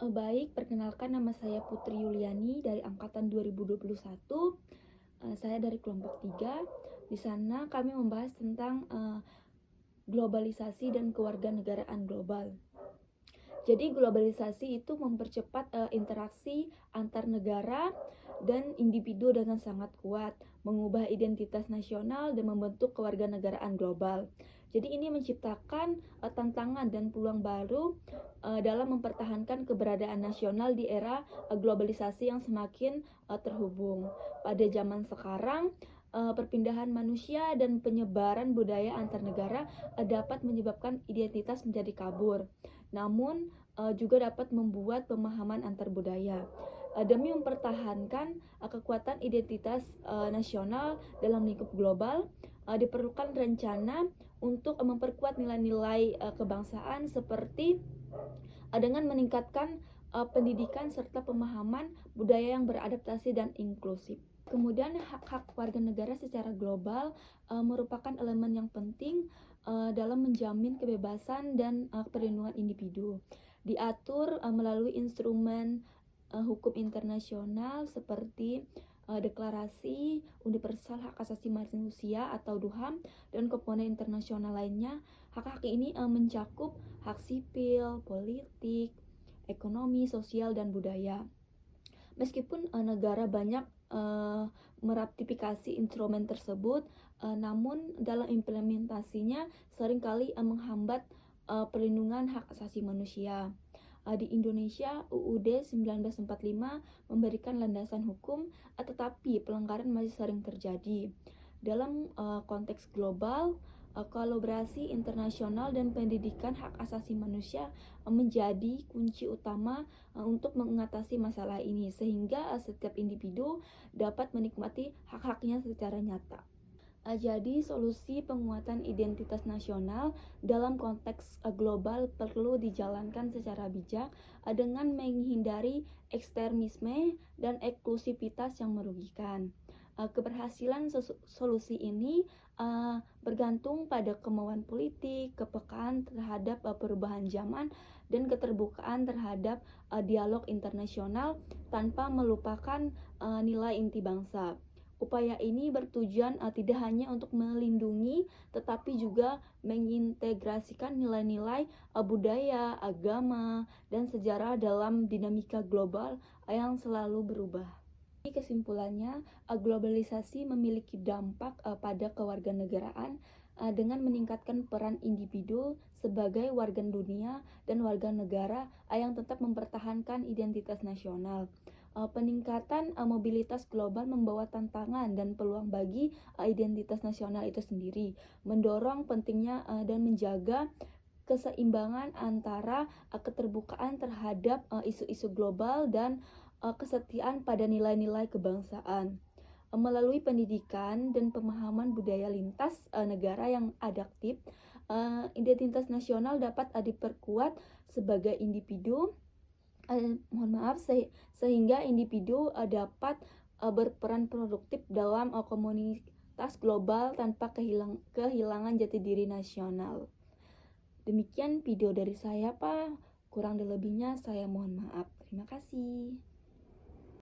Baik, perkenalkan nama saya Putri Yuliani dari angkatan 2021. Saya dari kelompok 3. Di sana kami membahas tentang globalisasi dan kewarganegaraan global. Jadi globalisasi itu mempercepat interaksi antar negara dan individu dengan sangat kuat, mengubah identitas nasional dan membentuk kewarganegaraan global. Jadi ini menciptakan tantangan dan peluang baru dalam mempertahankan keberadaan nasional di era globalisasi yang semakin terhubung. Pada zaman sekarang, perpindahan manusia dan penyebaran budaya antar negara dapat menyebabkan identitas menjadi kabur. Namun juga dapat membuat pemahaman antar budaya. Demi mempertahankan kekuatan identitas nasional dalam lingkup global, diperlukan rencana untuk memperkuat nilai-nilai kebangsaan seperti dengan meningkatkan pendidikan serta pemahaman budaya yang beradaptasi dan inklusif. Kemudian hak-hak warga negara secara global merupakan elemen yang penting dalam menjamin kebebasan dan perlindungan individu. Diatur melalui instrumen hukum internasional seperti Deklarasi Universal Hak Asasi Manusia atau DUHAM dan komponen internasional lainnya. Hak-hak ini mencakup hak sipil, politik, ekonomi, sosial, dan budaya. Meskipun negara banyak meratifikasi instrumen tersebut, namun dalam implementasinya seringkali menghambat perlindungan hak asasi manusia. Di Indonesia, UUD 1945 memberikan landasan hukum, tetapi pelanggaran masih sering terjadi. Dalam konteks global, kolaborasi internasional dan pendidikan hak asasi manusia menjadi kunci utama untuk mengatasi masalah ini, sehingga setiap individu dapat menikmati hak-haknya secara nyata. Jadi solusi penguatan identitas nasional dalam konteks global perlu dijalankan secara bijak dengan menghindari ekstremisme dan eksklusivitas yang merugikan. Keberhasilan solusi ini bergantung pada kemauan politik, kepekaan terhadap perubahan zaman, dan keterbukaan terhadap dialog internasional tanpa melupakan nilai inti bangsa. Upaya ini bertujuan tidak hanya untuk melindungi, tetapi juga mengintegrasikan nilai-nilai budaya, agama, dan sejarah dalam dinamika global yang selalu berubah. Kesimpulannya, globalisasi memiliki dampak pada kewarganegaraan dengan meningkatkan peran individu sebagai warga dunia dan warga negara yang tetap mempertahankan identitas nasional. Peningkatan mobilitas global membawa tantangan dan peluang bagi identitas nasional itu sendiri, mendorong pentingnya dan menjaga keseimbangan antara keterbukaan terhadap isu-isu global dan kesetiaan pada nilai-nilai kebangsaan. Melalui pendidikan dan pemahaman budaya lintas negara yang adaptif, identitas nasional dapat diperkuat sebagai individu, sehingga individu dapat berperan produktif dalam komunitas global tanpa kehilangan jati diri nasional. Demikian video dari saya, Pak. Kurang dan lebihnya saya mohon maaf. Terima kasih.